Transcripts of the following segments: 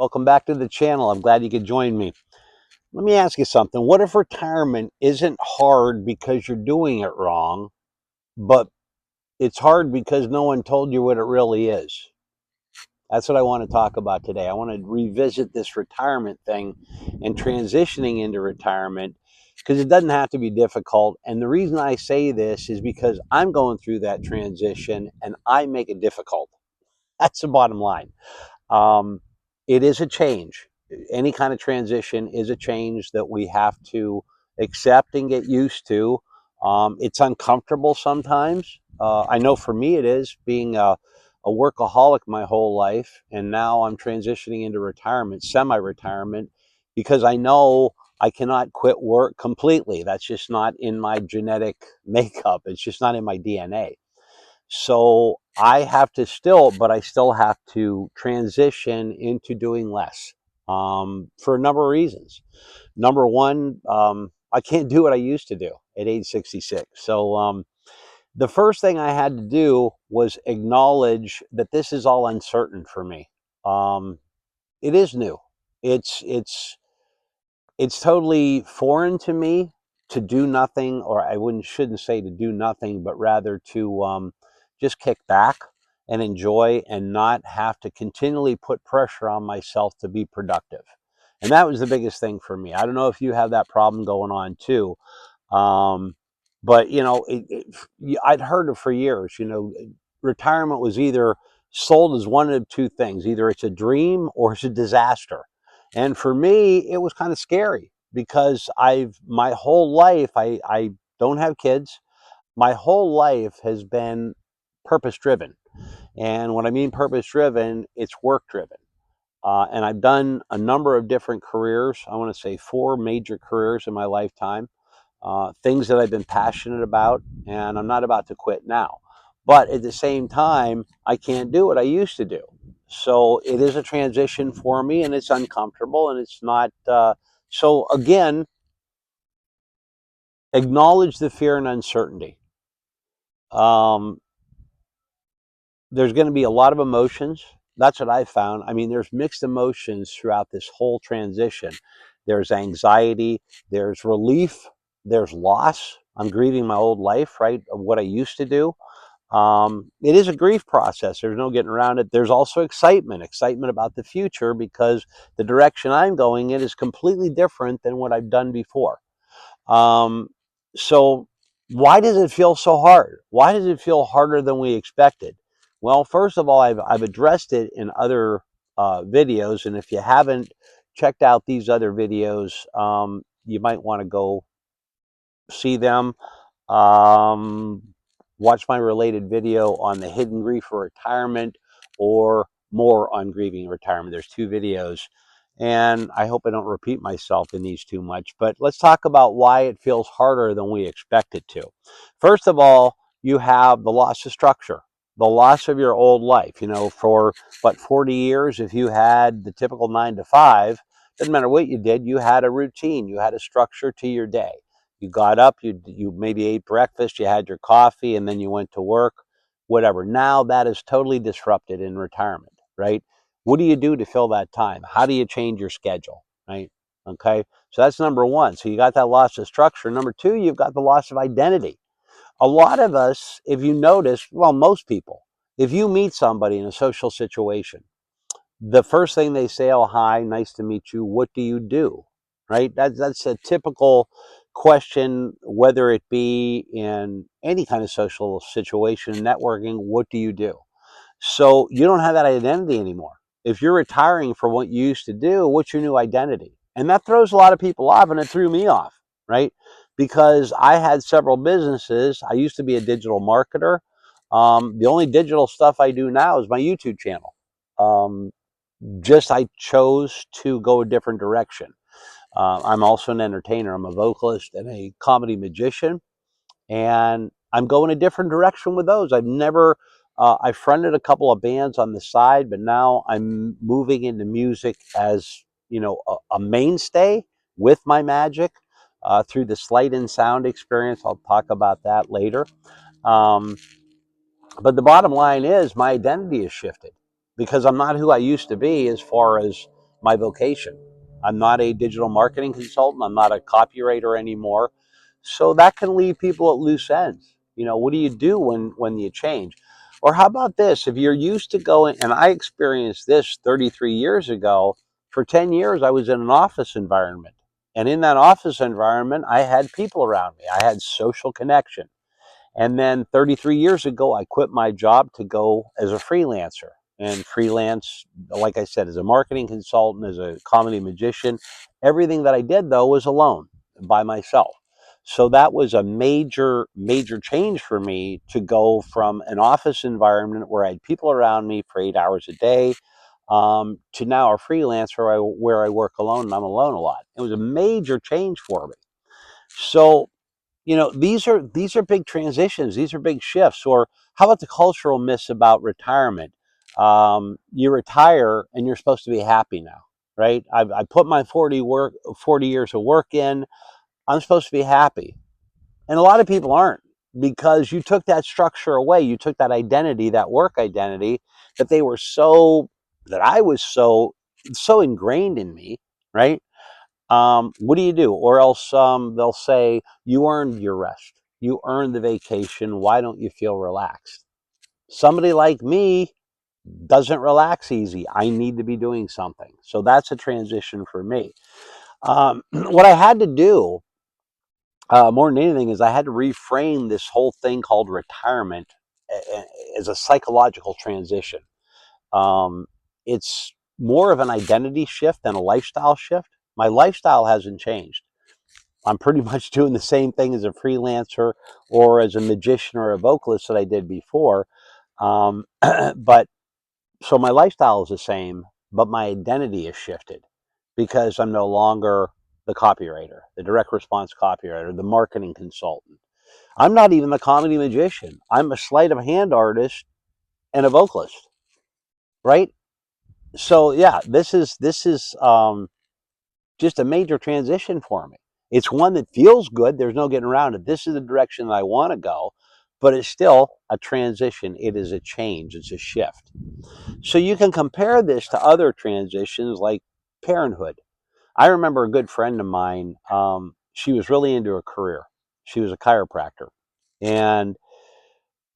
Welcome back to the channel. I'm glad you could join me. Let me ask you something. What if retirement isn't hard because you're doing it wrong, but it's hard because no one told you what it really is? That's what I want to talk about today. I want to revisit this retirement thing and transitioning into retirement because it doesn't have to be difficult. And the reason I say this is because I'm going through that transition and I make it difficult. That's the bottom line. Um, it is a change. Any kind of transition is a change that we have to accept and get used to. It's uncomfortable sometimes. I know for me it is, being a workaholic my whole life, and now I'm transitioning into retirement, semi-retirement, because I know I cannot quit work completely. That's just not in my genetic makeup. It's just not in my DNA. So I have to still, but I still have to transition into doing less for a number of reasons. Number one, I can't do what I used to do at age 66. So the first thing I had to do was acknowledge that this is all uncertain for me. Um, it is new. It's it's it's totally foreign to me to do nothing, or I wouldn't shouldn't say to do nothing, but rather to just kick back and enjoy and not have to continually put pressure on myself to be productive. And that was the biggest thing for me. I don't know if you have that problem going on too. Um, but I'd heard it for years. Retirement was either sold as one of two things: either it's a dream or it's a disaster. And for me, it was kind of scary because I've my whole life I don't have kids. My whole life has been purpose driven, and when I mean purpose driven, it's work driven. And I've done a number of different careers. I want to say four major careers in my lifetime, things that I've been passionate about, and I'm not about to quit now. But at the same time, I can't do what I used to do. So it is a transition for me, and it's uncomfortable, and it's not. So again, acknowledge the fear and uncertainty. Um, there's going to be a lot of emotions. That's what I found. I mean, there's mixed emotions throughout this whole transition. There's anxiety, there's relief, there's loss. I'm grieving my old life, right, of what I used to do. It is a grief process. There's no getting around it. There's also excitement about the future, because the direction I'm going in is completely different than what I've done before. Um, so why does it feel so hard? Why does it feel harder than we expected? Well, first of all, I've addressed it in other videos, and if you haven't checked out these other videos, you might want to go see them. Um, Watch my related video on the hidden grief for retirement, or more on grieving retirement. There's two videos, and I hope I don't repeat myself in these too much, but let's talk about why it feels harder than we expect it to. First of all, you have the loss of structure, the loss of your old life. For what, 40 years, if you had the typical 9 to 5, doesn't matter what you did, you had a routine, you had a structure to your day. You got up, you maybe ate breakfast, you had your coffee, and then you went to work, whatever. Now that is totally disrupted in retirement, right? What do you do to fill that time? How do you change your schedule, right? Okay, so that's number one. So you got that loss of structure. Number two, you've got the loss of identity. A lot of us, if you notice, well, most people, if you meet somebody in a social situation, the first thing they say, "Oh, hi, nice to meet you. What do you do?" Right? That's a typical question, whether it be in any kind of social situation, networking. What do you do? So you don't have that identity anymore. If you're retiring from what you used to do, what's your new identity? And that throws a lot of people off, and it threw me off, right? Because I had several businesses. I used to be a digital marketer. The only digital stuff I do now is my YouTube channel. Um, just I chose to go a different direction. I'm also an entertainer. I'm a vocalist and a comedy magician, and I'm going a different direction with those. I fronted a couple of bands on the side, but now I'm moving into music as, a mainstay with my magic, through the Slight and Sound experience. I'll talk about that later. Um, but the bottom line is my identity has shifted because I'm not who I used to be as far as my vocation. I'm not a digital marketing consultant. I'm not a copywriter anymore. So that can leave people at loose ends. What do you do when you change? Or how about this? If you're used to going, and I experienced this 33 years ago, for 10 years, I was in an office environment. And in that office environment, I had people around me. I had social connection. And then 33 years ago, I quit my job to go as a freelancer and freelance, like I said, as a marketing consultant, as a comedy magician. Everything that I did, though, was alone by myself. So that was a major, major change for me to go from an office environment where I had people around me for 8 hours a day to now a freelancer where I work alone and I'm alone a lot. It was a major change for me. So these are big transitions. These are big shifts. Or how about the cultural myths about retirement? You retire and you're supposed to be happy now, right? I put my 40 years of work in. I'm supposed to be happy, and a lot of people aren't, because you took that structure away. You took that identity, that work identity, that I was so ingrained in me, right? What do you do? Or else they'll say, you earned your rest. You earned the vacation. Why don't you feel relaxed? Somebody like me doesn't relax easy. I need to be doing something. So that's a transition for me. What I had to do more than anything is I had to reframe this whole thing called retirement as a psychological transition. Um, it's more of an identity shift than a lifestyle shift. My lifestyle hasn't changed. I'm pretty much doing the same thing as a freelancer or as a magician or a vocalist that I did before. But so my lifestyle is the same, but my identity has shifted because I'm no longer the copywriter, the direct response copywriter, the marketing consultant. I'm not even the comedy magician. I'm a sleight of hand artist and a vocalist, right? So yeah, this is just a major transition for me. It's one that feels good. There's no getting around it. This is the direction that I want to go, but it's still a transition. It is a change. It's a shift. So you can compare this to other transitions like parenthood. I remember a good friend of mine. She was really into her career. She was a chiropractor, and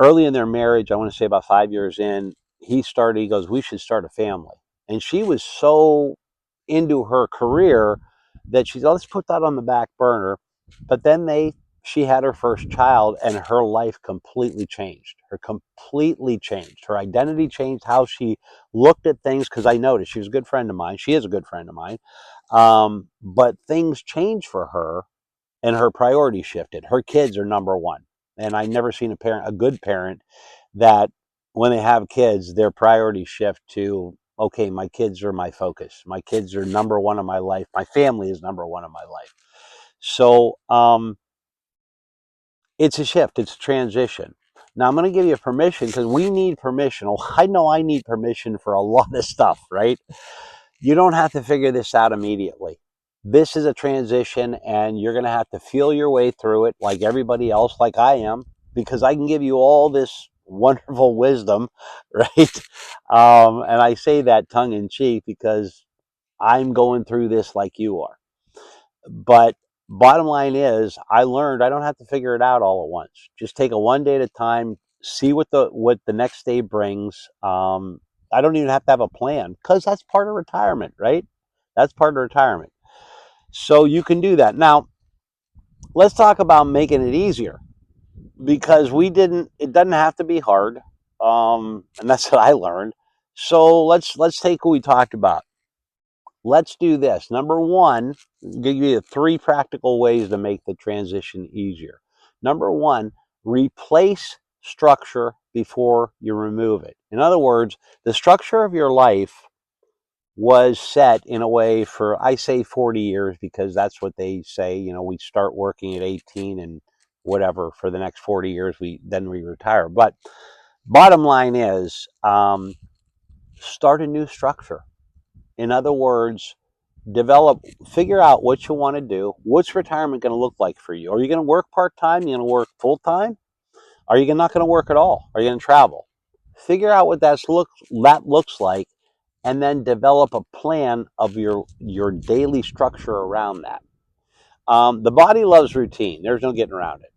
early in their marriage, I want to say about 5 years in, he goes, we should start a family. And she was so into her career that she said, let's put that on the back burner. But then she had her first child and her life completely changed. Her identity changed, how she looked at things. Because I noticed she was a good friend of mine. She is a good friend of mine. But things changed for her and her priorities shifted. Her kids are number one. And I've never seen a good parent, that when they have kids, their priorities shift to, okay, my kids are my focus. My kids are number one in my life. My family is number one in my life. So it's a shift. It's a transition. Now I'm going to give you permission, because we need permission. Well, I know I need permission for a lot of stuff, right? You don't have to figure this out immediately. This is a transition, and you're going to have to feel your way through it like everybody else, like I am, because I can give you all this wonderful wisdom, right? And I say that tongue in cheek because I'm going through this like you are. But bottom line is, I learned I don't have to figure it out all at once. Just take it one day at a time, see what the next day brings. I don't even have to have a plan, because that's part of retirement, right? That's part of retirement. So you can do that. Now, let's talk about making it easier, because it doesn't have to be hard. And that's what I learned. So let's take what we talked about. Let's do this. Number one, give you 3 practical ways to make the transition easier. Number one, replace structure before you remove it. In other words, the structure of your life was set in a way for, I say 40 years, because that's what they say. We start working at 18 and whatever for the next 40 years, we retire. But bottom line is, start a new structure. In other words, figure out what you want to do. What's retirement going to look like for you? Are you going to work part-time? Are you going to work full-time? Are you not going to work at all? Are you going to travel? Figure out what that looks like, and then develop a plan of your daily structure around that. The body loves routine. There's no getting around it.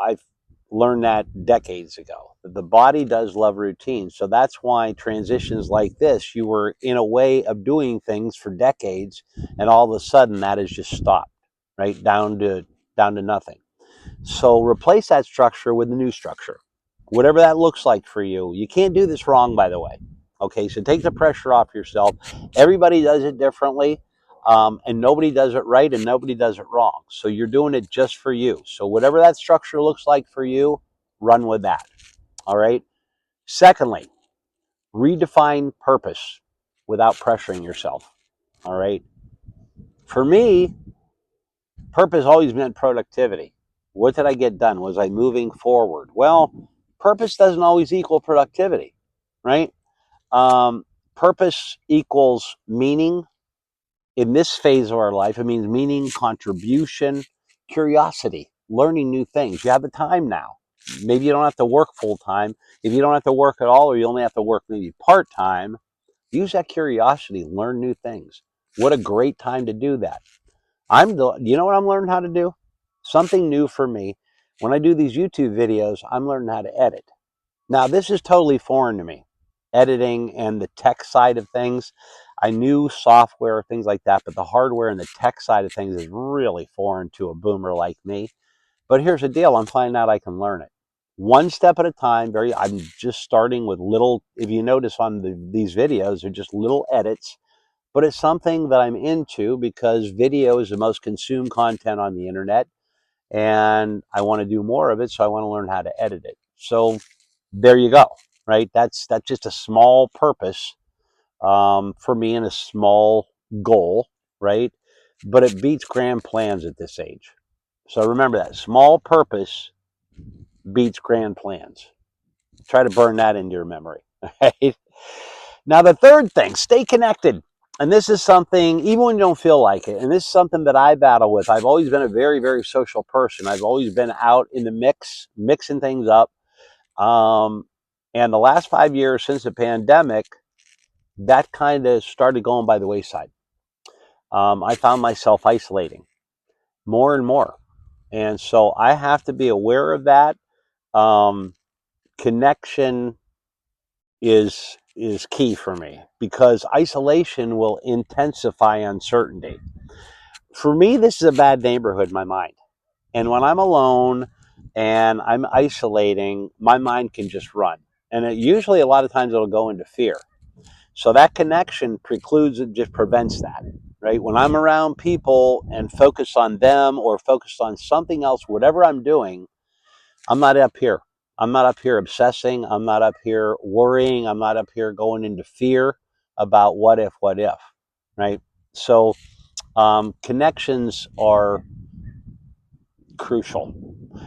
I've learned that decades ago. The body does love routine. So that's why transitions like this, you were in a way of doing things for decades, and all of a sudden that has just stopped, right? Down to nothing. So replace that structure with a new structure, whatever that looks like for you. You can't do this wrong, by the way. Okay, so take the pressure off yourself. Everybody does it differently, and nobody does it right and nobody does it wrong. So you're doing it just for you. So whatever that structure looks like for you, run with that. All right. Secondly, redefine purpose without pressuring yourself. All right. For me, purpose always meant productivity. What did I get done? Was I moving forward? Well, purpose doesn't always equal productivity, right? Um, Purpose equals meaning. In this phase of our life, it means meaning, contribution, curiosity, learning new things. You have the time now. Maybe you don't have to work full time. If you don't have to work at all, or you only have to work maybe part time, use that curiosity, learn new things. What a great time to do that. You know what I'm learning how to do? Something new for me. When I do these YouTube videos, I'm learning how to edit. Now, this is totally foreign to me, editing and the tech side of things. I knew software, things like that, but the hardware and the tech side of things is really foreign to a boomer like me. But here's the deal, I'm finding out I can learn it. One step at a time. I'm just starting with little, if you notice on these videos, they're just little edits, but it's something that I'm into because video is the most consumed content on the internet, and I want to do more of it, so I want to learn how to edit it. So there you go, right? That's just a small purpose for me and a small goal, right? But it beats grand plans at this age. So remember that small purpose beats grand plans. Try to burn that into your memory. Right? Now, the third thing, stay connected. And this is something, even when you don't feel like it, and this is something that I battle with. I've always been a very, very social person. I've always been out in the mix, mixing things up. Um, and the last 5 years since the pandemic, that kind of started going by the wayside. I found myself isolating more and more. And so I have to be aware of that. Um, Connection is key for me because isolation will intensify uncertainty. For me, this is a bad neighborhood in my mind. And when I'm alone and I'm isolating, my mind can just run. And usually a lot of times it'll go into fear. So that connection precludes it, just prevents that, right? When I'm around people and focus on them or focus on something else, whatever I'm doing, I'm not up here. I'm not up here obsessing. I'm not up here worrying. I'm not up here going into fear about what if, right? So connections are crucial,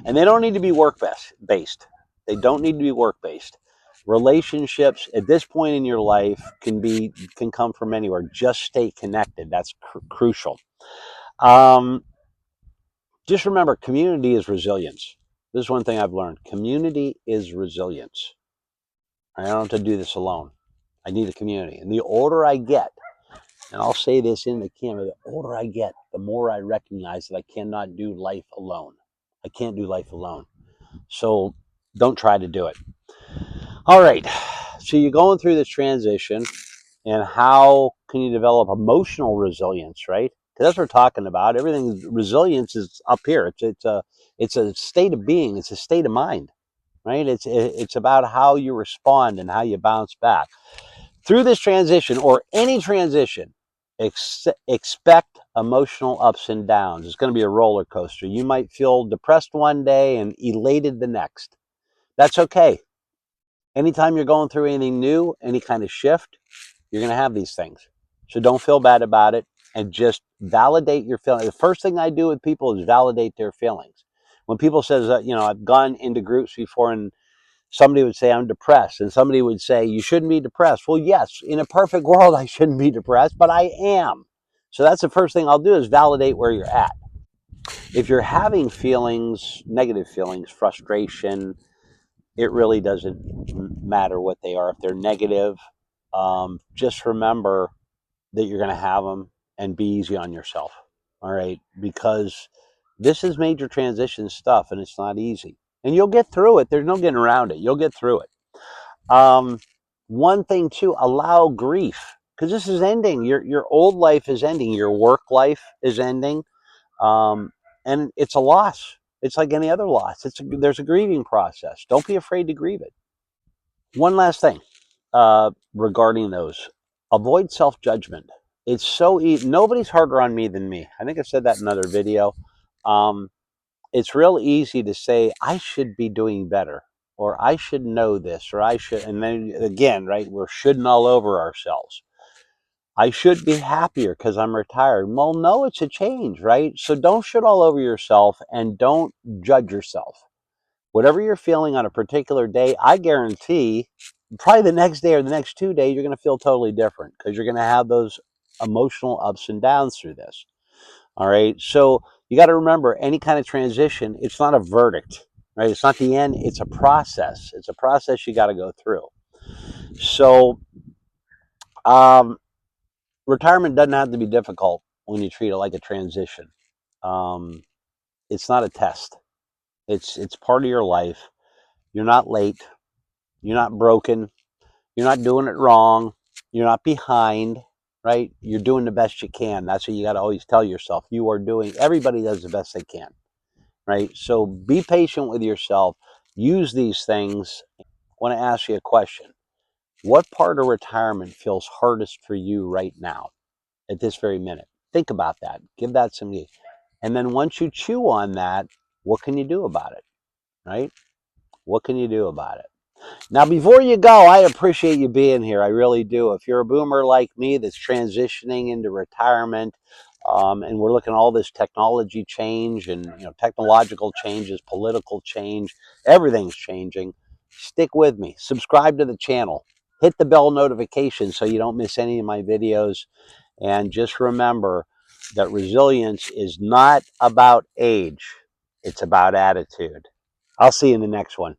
and they don't need to be work based. They don't need to be work based. Relationships at this point in your life can come from anywhere. Just stay connected. That's crucial. Um, just remember, community is resilience. This is one thing I've learned. Community is resilience. I don't have to do this alone. I need a community. And the older I get, and I'll say this in the camera, the older I get, the more I recognize that I cannot do life alone. I can't do life alone. So don't try to do it. All right. So you're going through this transition, and how can you develop emotional resilience, right? Because that's what we're talking about. Everything resilience is up here. It's a state of being. It's a state of mind, right? It's about how you respond and how you bounce back through this transition or any transition. Expect emotional ups and downs. It's going to be a roller coaster. You might feel depressed one day and elated the next. That's okay. Anytime you're going through anything new, any kind of shift, you're going to have these things. So don't feel bad about it and just validate your feelings. The first thing I do with people is validate their feelings. When people says that, I've gone into groups before and somebody would say I'm depressed and somebody would say you shouldn't be depressed. Well, yes, in a perfect world I shouldn't be depressed, but I am. So that's the first thing I'll do is validate where you're at. If you're having feelings, negative feelings, frustration, it really doesn't matter what they are. If they're negative, just remember that you're going to have them, and be easy on yourself. All right. Because this is major transition stuff and it's not easy. And you'll get through it. There's no getting around it. You'll get through it. Um, One thing too, allow grief, because this is ending. Your old life is ending. Your work life is ending. Um, and it's a loss. It's like any other loss. There's a grieving process. Don't be afraid to grieve it. One last thing regarding those: avoid self judgment. It's so easy. Nobody's harder on me than me. I think I said that in another video. Um, it's real easy to say I should be doing better, or I should know this, or I should. And then again, right? We're shoulding all over ourselves. I should be happier because I'm retired. Well, no, it's a change, right? So don't shit all over yourself and don't judge yourself. Whatever you're feeling on a particular day, I guarantee probably the next day or the next 2 days, you're going to feel totally different because you're going to have those emotional ups and downs through this. All right. So you got to remember, any kind of transition, it's not a verdict, right? It's not the end. It's a process. It's a process you got to go through. So, um, retirement doesn't have to be difficult when you treat it like a transition. Um, it's not a test. It's part of your life. You're not late. You're not broken. You're not doing it wrong. You're not behind, right? You're doing the best you can. That's what you got to always tell yourself. You are doing, everybody does the best they can, right? So be patient with yourself. Use these things. I want to ask you a question. What part of retirement feels hardest for you right now at this very minute? Think about that. Give that some. And then once you chew on that, what can you do about it, right? What can you do about it? Now, before you go, I appreciate you being here. I really do. If you're a boomer like me that's transitioning into retirement, and we're looking at all this technology change and technological changes, political change, everything's changing. Stick with me. Subscribe to the channel. Hit the bell notification so you don't miss any of my videos. And just remember that resilience is not about age. It's about attitude. I'll see you in the next one.